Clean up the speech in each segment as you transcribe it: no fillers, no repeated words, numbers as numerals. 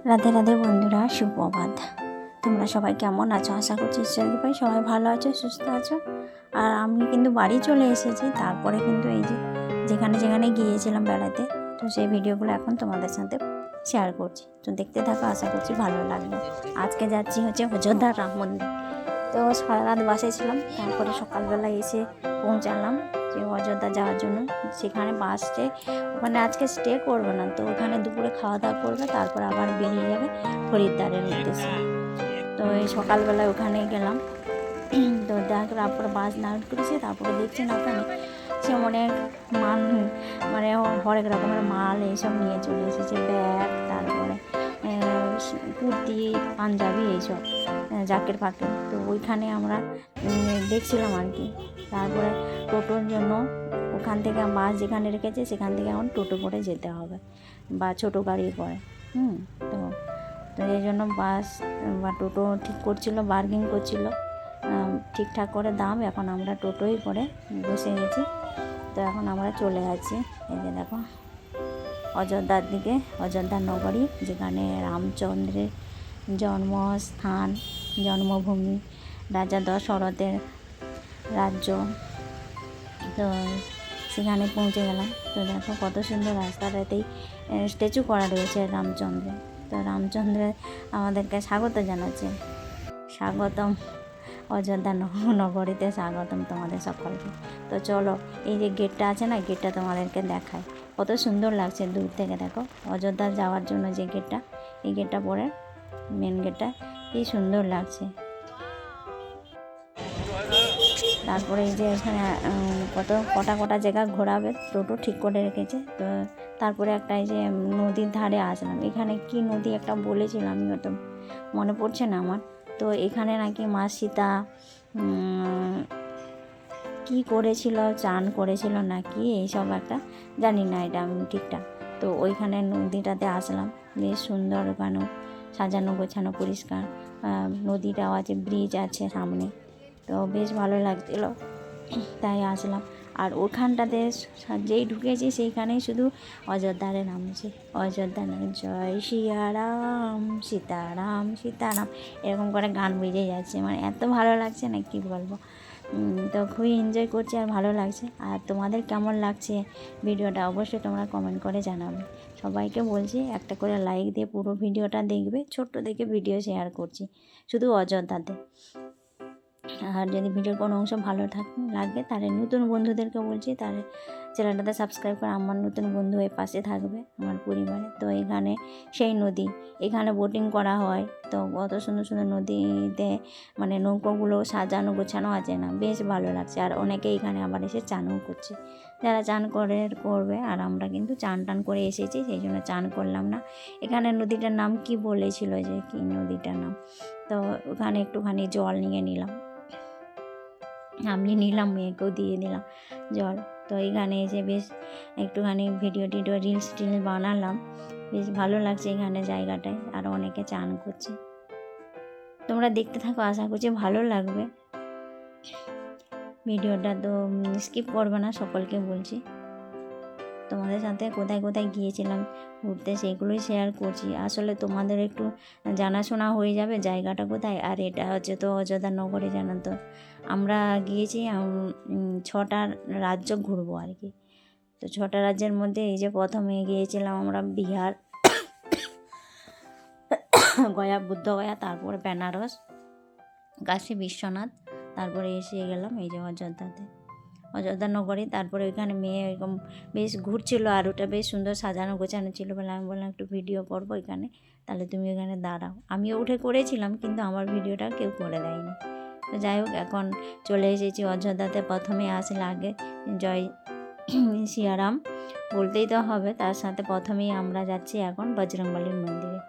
রাধে রাধে বন্ধুরা, সুপ্রভাত। তোমরা সবাই কেমন আছো? আশা করছি ঈশ্বরের কৃপায় সবাই ভালো আছো, সুস্থ আছো। আর আমি কিন্তু বাড়ি চলে এসেছি। তারপরে কিন্তু এই যে যেখানে যেখানে গিয়েছিলাম বেড়াতে, তো সেই ভিডিওগুলো এখন তোমাদের সাথে শেয়ার করছি। তো দেখতে থাকো, আশা করছি ভালো লাগবে। আজকে যাচ্ছি হচ্ছে অযোধ্যা রাম মন্দির। তো সারা রাত বাসে ছিলাম, তারপরে সকালবেলা এসে পৌঁছালাম যে অযোধ্যা যাওয়ার জন্য। সেখানে বাসে ওখানে আজকে স্টে করবে না, তো ওখানে দুপুরে খাওয়া দাওয়া করবে, তারপর আবার বেরিয়ে যাবে হরিদ্বারের উদ্দেশ্যে। তো এই সকালবেলায় ওখানে গেলাম। তো তারপরে বাস দাঁড় করেছে, তারপরে দেখছি না ওখানে সে অনেক মাল, মানে হরেক রকমের মাল এইসব নিয়ে চলে এসেছে, ব্যাগ, তারপরে কুর্তি, পাঞ্জাবি, এইসব জ্যাকেট ফাকেট। তো ওইখানে আমরা দেখছিলাম আর কি। তারপরে টোটোর জন্য ওখান থেকে বাস যেখানে রেখেছে সেখান থেকে এখন টোটো করে যেতে হবে বা ছোটো গাড়ি করে। তো তো এই জন্য বাস বা টোটো ঠিক করছিল, বার্গেন করছিল ঠিকঠাক করে দাম। এখন আমরা টোটোই করে বসে গেছি। তো এখন আমরা চলে যাচ্ছি এই যে দেখো অযোধ্যার দিকে, অযোধ্যা নগরী, যেখানে রামচন্দ্রের জন্মস্থান, জন্মভূমি, রাজা দশরথের রাজ্য। তো সেখানে পৌঁছে গেলাম। তো দেখো কত সুন্দর রাস্তাটাতেই স্ট্যাচু করা রয়েছে রামচন্দ্রের। তো রামচন্দ্রের আমাদেরকে স্বাগত জানাচ্ছে। স্বাগতম অযোধ্যা নগরীতে, স্বাগতম তোমাদের সকলকে। তো চলো, এই যে গেটটা আছে না, গেটটা তোমাদেরকে দেখায়। কত সুন্দর লাগছে দূর থেকে। দেখো অযোধ্যা যাওয়ার জন্য যে গেটটা, এই গেটটা পরে মেন গেটটা কি সুন্দর লাগছে। তারপরে এই যে এখানে কটা জায়গা ঘোরাবে, টোটো ঠিক করে রেখেছে। তো তারপরে একটা এই যে নদীর ধারে আসলাম। এখানে কি নদী একটা বলেছিলাম, আমি হয়তো মনে পড়ছে না আমার। তো এখানে নাকি মা সীতা কি করেছিল, চান করেছিল নাকি, এইসব একটা, জানি না এটা আমি ঠিকঠাক। তো ওইখানে নদীটাতে আসলাম, বেশ সুন্দর, ওখানেও সাজানো গোছানো, পরিষ্কার। নদীটাও আছে, ব্রিজ আছে সামনে, তো বেশ ভালো লাগছিল, তাই আসলাম। আর ওখানটাতে যেই ঢুকেছি সেইখানেই শুধু অযোধ্যারে নামছে, অযোধ্যা নাম, জয় সিয়ারাম, সীতারাম সীতারাম, এরকম করে গান বেজে যাচ্ছে। মানে এত ভালো লাগছে না, কি বলবো। তো খুবই এনজয় করছি আর ভালো লাগছে। আর তোমাদের কেমন লাগছে ভিডিওটা অবশ্যই তোমরা কমেন্ট করে জানাবে। সবাইকে বলছি একটা করে লাইক দিয়ে পুরো ভিডিওটা দেখবে। ছোট্ট দেখে ভিডিও শেয়ার করছি শুধু অযোধ্যাতে। আর যদি ভিডিওর কোনো অংশ ভালো লাগে, তাহলে নতুন বন্ধুদেরকে বলছি, তাহলে চ্যানেলটাতে সাবস্ক্রাইব করে আমার নতুন বন্ধু হয়ে পাশে থাকবে, আমার পরিবারে। তো এখানে সেই নদী, এখানে বোটিং করা হয়। তো কত সুন্দর সুন্দর নদীতে মানে নৌকোগুলো সাজানো গোছানো আছে না, বেশ ভালো লাগছে। আর অনেকে এখানে আবার এসে চানও করছে, যারা চান করবে। আর আমরা কিন্তু চান টান করে এসেছি, সেই জন্য চান করলাম না। এখানে নদীটার নাম কি বলেছিল, যে কি নদীটার নাম, তো ওখানে একটুখানি জল নিয়ে নিলাম, আমি নিলাম, মেয়েকেও দিয়ে দিলাম জল। তো এইখানে এসে বেশ একটুখানি ভিডিও রিলস বানালাম, বেশ ভালো লাগছে এখানে জায়গাটায়। আর অনেকে চান করছে, তোমরা দেখতে থাকো, আশা করছি ভালো লাগবে ভিডিওটা। তো স্কিপ করবে না, সকলকে বলছি। তোমাদের সাথে কোথায় কোথায় গিয়েছিলাম ঘুরতে, সেইগুলোই শেয়ার করছি। আসলে তোমাদের একটু জানাশোনা হয়ে যাবে জায়গাটা কোথায়। আর এটা হচ্ছে তো অযোধ্যা নগরে, জানো তো আমরা গিয়েছি 6টা রাজ্য ঘুরবো আর কি। তো 6টা রাজ্যের মধ্যে এই যে প্রথমে গিয়েছিলাম আমরা বিহার, গয়া, বুদ্ধগয়া, তারপরে বেনারস, কাশী বিশ্বনাথ, তারপরে এসে গেলাম এই যে অযোধ্যাতে, অযোধ্যা নগরে। তারপরে ওইখানে মেয়ে এরকম বেশ ঘুরছিল, আর ওটা বেশ সুন্দর সাজানো গোছানো ছিল বলে আমি বললাম একটু ভিডিও করবো এখানে, তাহলে তুমি ওখানে দাঁড়াও। আমিও উঠে করেছিলাম, কিন্তু আমার ভিডিওটা কেউ করে দেয়নি। তো যাই হোক, এখন চলে এসেছি অযোধ্যাতে। প্রথমে আসলে আগে জয় সিয়ারাম বলতেই তো হবে, তার সাথে প্রথমেই আমরা যাচ্ছি এখন বজরংবলীর মন্দিরে।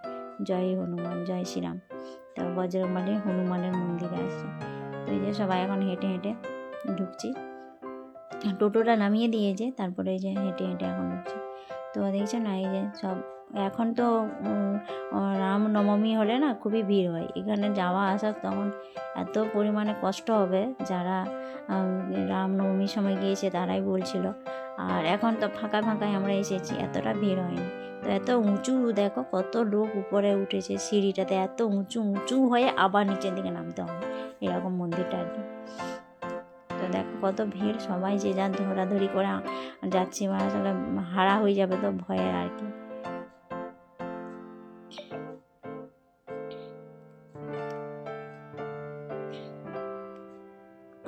জয় হনুমান, জয় শ্রীরাম। তো বজরংবলী হনুমানের মন্দিরে আসছে। তো এই যে সবাই এখন হেঁটে হেঁটে ঢুকছি, টোটোটা নামিয়ে দিয়েছে, তারপরে এই যে হেঁটে হেঁটে এখন ঢুকছি। তো দেখছো না, এই যে সব এখন তো রামনবমী হলে না খুবই ভিড় হয় এখানে, যাওয়া আসা তখন এত পরিমাণে কষ্ট হবে। যারা রামনবমীর সময় গিয়েছে তারাই বলছিল, আর এখন তো ফাঁকা ফাঁকায় আমরা এসেছি, এতটা ভিড় হয়নি। তো এত উঁচু, দেখো কত লোক উপরে উঠেছে সিঁড়িটাতে, এত উঁচু উঁচু হয়ে আবার নিচের দিকে নামতে হবে, এরকম মন্দিরটা আর কি। তো দেখো কত ভিড়, সবাই যে যার ধরাধরি করে যাচ্ছি, মানে আসলে হারা হয়ে যাবে তো ভয়ের আর কি।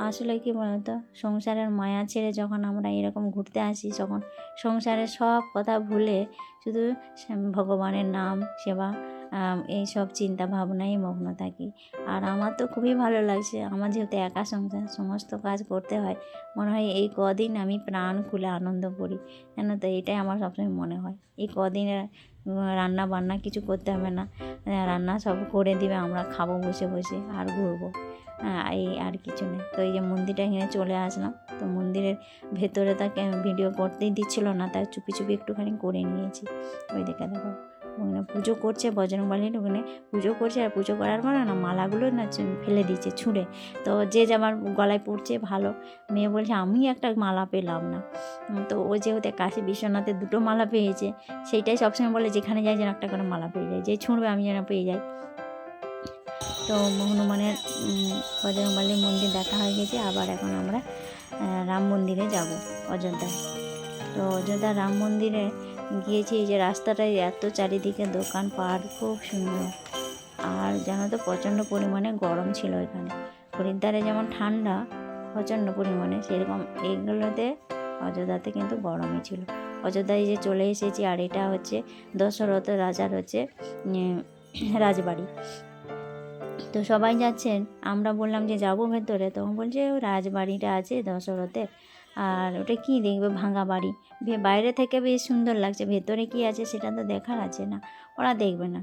আসলে কি বলতো, সংসারের মায়া ছেড়ে যখন আমরা এরকম ঘুরতে আসি, তখন সংসারের সব কথা ভুলে শুধু ভগবানের নাম সেবা, এই সব চিন্তা ভাবনায় মগ্ন থাকি। আর আমার তো খুবই ভালো লাগছে, আমার যেহেতু একা সংসার, সমস্ত কাজ করতে হয়, মনে হয় এই কদিন আমি প্রাণ খুলে আনন্দ করি। কেন তো এটাই আমার সবসময় মনে হয়, এই কদিনে রান্না বান্না কিছু করতে হবে না, রান্না সব করে দিবে, আমরা খাবো বসে বসে আর ঘুরবো, এই আর কিছু নেই। তো এই যে মন্দিরটা এখানে চলে আসলাম, তো মন্দিরের ভেতরে তাকে ভিডিও করতেই দিচ্ছিল না, তাই চুপি চুপি একটুখানি করে নিয়েছি। ওই দেখে দেখো ওখানে পুজো করছে, বজরংবলীর ওখানে পুজো করছে, আর পুজো করার পরে না মালাগুলো না ফেলে দিচ্ছে ছুঁড়ে। তো যে আমার গলায় পড়ছে ভালো, মেয়ে বলছে আমি একটা মালা পেলাম না। তো ও যেহেতু কাশী বিশ্বনাথে 2টো মালা পেয়েছে, সেইটাই সবসময় বলে যেখানে যাই যেন একটা করে মালা পেয়ে যায়, যে ছুঁড়বে আমি যেন পেয়ে যাই। তো হনুমানের বজরংবলীর মন্দির দেখা হয়ে গেছে, আবার এখন আমরা রাম মন্দিরে যাব, অযোধ্যায়। তো অযোধ্যা রাম মন্দিরে গিয়েছি, এই যে রাস্তাটায় এত চারিদিকে দোকানপাট, খুব সুন্দর। আর জানো তো প্রচণ্ড পরিমাণে গরম ছিল এখানে, হরিদ্বারে যেমন ঠান্ডা প্রচণ্ড পরিমাণে, সেরকম এইগুলোতে অযোধ্যাতে কিন্তু গরমই ছিল। অযোধ্যায় যে চলে এসেছি, আর এটা হচ্ছে দশরথ রাজার হচ্ছে রাজবাড়ি। তো সবাই যাচ্ছেন, আমরা বললাম যে যাবো ভেতরে, তখন বলছে ও রাজবাড়িটা আছে দশরথের, আর ওটা কি দেখবে, ভাঙা বাড়ি, বাইরে থেকে বেশ সুন্দর লাগছে, ভেতরে কি আছে সেটা তো দেখার আছে না, ওরা দেখবে না।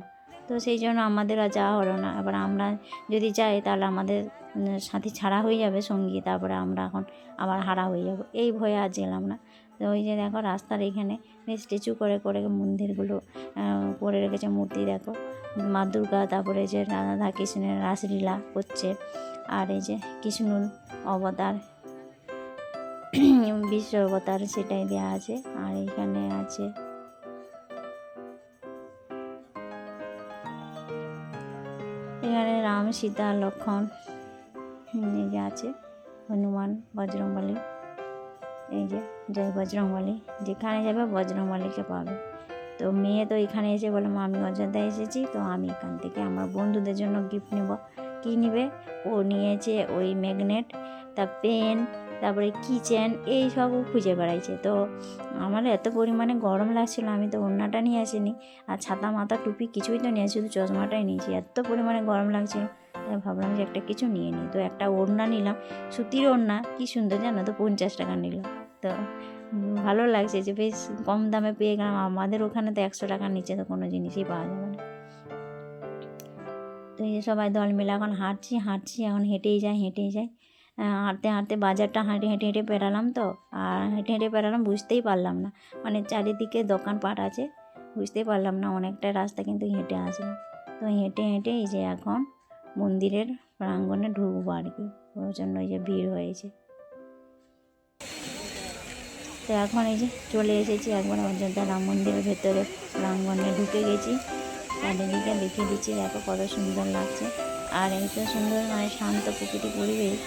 তো সেই জন্য আমাদের আর যাওয়া হলো না। এবার আমরা যদি যাই তাহলে আমাদের সাথী ছাড়া হয়ে যাবে সঙ্গী, তারপরে আমরা এখন আবার হারা হয়ে যাব, এই ভয়ে আর গেলাম না। তো ওই যে দেখো রাস্তার এখানে বেশ স্ট্যাচু করে করে মন্দিরগুলো করে রেখেছে, মূর্তি দেখো, মা দুর্গা, তারপরে যে রাধা কৃষ্ণের রাসলীলা হচ্ছে, আর এই যে কৃষ্ণ অবতার, বিশ্ব অবতার সেটাই দেওয়া আছে। আর এখানে আছে এখানে রাম, সীতা, লক্ষ্মণ, এই যে আছে হনুমান, বজরংবলী, এই যে জয় বজরংবলী, যেখানে যাবে বজরংবলীকে পাবে। তো মেয়ে তো এখানে এসে বলে মা আমি অযোধ্যায় এসেছি, তো আমি এখান থেকে আমার বন্ধুদের জন্য গিফট নেব। কী নিবে, ও নিয়েছে ওই ম্যাগনেট, তা পেন, তারপরে কিচেন, এই সব খুঁজে বেড়াইছে। তো আমার এত পরিমাণে গরম লাগছিল, আমি তো ওড়নাটা নিয়ে আসিনি, আর ছাতা মাথা টুপি কিছুই তো নিয়ে, শুধু চশমাটাই নিয়েছি, এত পরিমাণে গরম লাগছিল। তাই ভাবলাম যে একটা কিছু নিয়ে নিই, তো একটা ওড়না নিলাম, সুতির ওড়না, কী সুন্দর জানো তো, 50 টাকা নিলাম। তো ভালো লাগছে যে বেশ কম দামে পেয়ে গেলাম, আমাদের ওখানে তো 100 টাকার নিচে তো কোনো জিনিসই পাওয়া যাবে না। তো এই সবাই দল মিলে এখন হাঁটছি, এখন হেঁটেই যাই। হাঁটতে হাঁটতে বাজারটা হেঁটে পেরালাম, তো আর হেঁটে পেরালাম, বুঝতেই পারলাম না, মানে চারিদিকে দোকানপাট আছে, বুঝতেই পারলাম না, অনেকটা রাস্তা কিন্তু হেঁটে আসলাম। তো হেঁটে এই যে এখন মন্দিরের প্রাঙ্গণে ঢুকবো আর কি, ওর জন্য এই যে ভিড় হয়েছে। তো এখন এই যে চলে এসেছি একবার অযোধ্যা রাম মন্দিরের ভেতরে, প্রাঙ্গণে ঢুকে গেছি, চারিদিকে দেখিয়ে দিচ্ছি, দেখো কত সুন্দর লাগছে। আর এত সুন্দর মানে শান্ত প্রকৃতি পরিবেশ,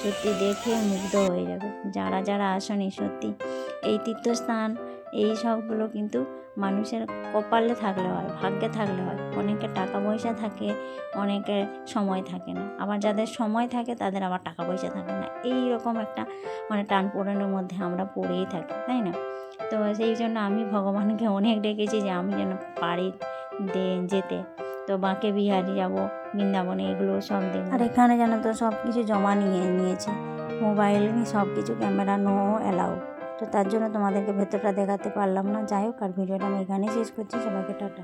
সত্যি দেখে মুগ্ধ হয়ে যাবে যারা আসেনি। সত্যি এই তীর্থস্থান, এই সবগুলো কিন্তু মানুষের কপালে থাকলে হয়, ভাগ্যে থাকলে হয়। অনেকের টাকা পয়সা থাকে, অনেকের সময় থাকে না, আবার যাদের সময় থাকে তাদের আবার টাকা পয়সা থাকে না, এই রকম একটা মানে টান পোড়েনের মধ্যে আমরা পড়েই থাকি, তাই না? তো সেই জন্য আমি ভগবানকে অনেক ডেকেছি যে আমি যেন পারি যেতে। তো বাঁকে বিহারি যাব, বৃন্দাবনে, এগুলো সব দেখব। আর এখানে যেন তো সব কিছু জমা নিয়েছে, মোবাইল সব কিছু, ক্যামেরা নো অ্যালাউ। তো তার জন্য তোমাদেরকে ভেতরটা দেখাতে পারলাম না। যাই হোক, আর ভিডিওটা আমি এখানেই শেষ করছি। সবাইকে টাটা।